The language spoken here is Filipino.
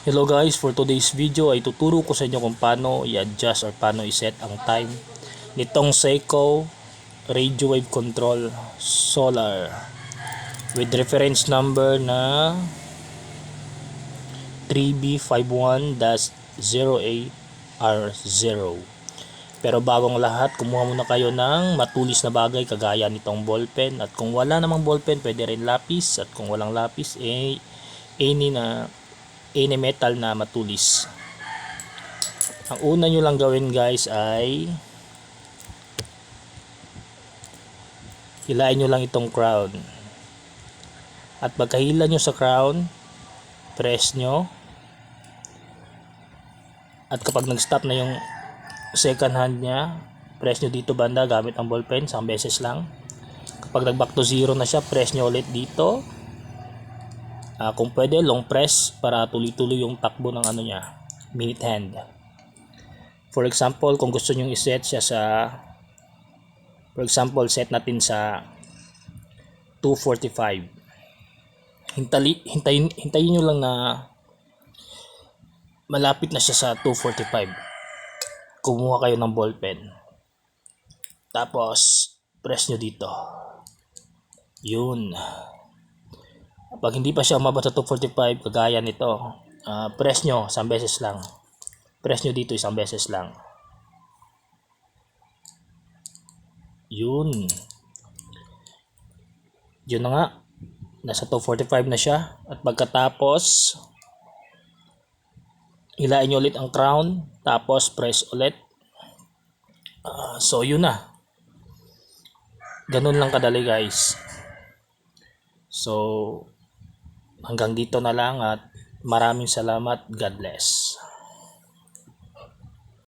Hello guys, for today's video ay tuturo ko sa inyo kung paano i-adjust or paano i-set ang time nitong Seiko Radio Wave Control Solar with reference number na 3B51-0AR0. Pero bagong lahat, kumuha muna kayo ng matulis na bagay kagaya nitong ballpen, at kung wala namang ballpen pwede rin lapis, at kung walang lapis any metal na matulis. Ang una nyo lang gawin guys ay hilain nyo lang itong crown, at pagkahila nyo sa crown, press nyo, at kapag nag stop na yung second hand nya, press nyo dito banda gamit ang ballpen, isang beses lang. Kapag nag back to zero na siya, press nyo ulit dito. Kung pwede, long press para tuloy-tuloy yung takbo ng ano niya, minute hand. For example, kung gusto nyo i-set siya sa, for example, set natin sa 2:45. Hintayin nyo lang na malapit na siya sa 2:45. Kumuha kayo ng ballpen. Tapos, press nyo dito. Yun. Pag hindi pa siya umabot sa 2:45, kagaya nito, press nyo isang beses lang. Press nyo dito isang beses lang. Yun. Yun na nga. Nasa 2:45 na siya. At pagkatapos, hilain nyo ulit ang crown. Tapos, press ulit. So, yun na. Ganun lang kadali guys. So, hanggang dito na lang at maraming salamat. God bless.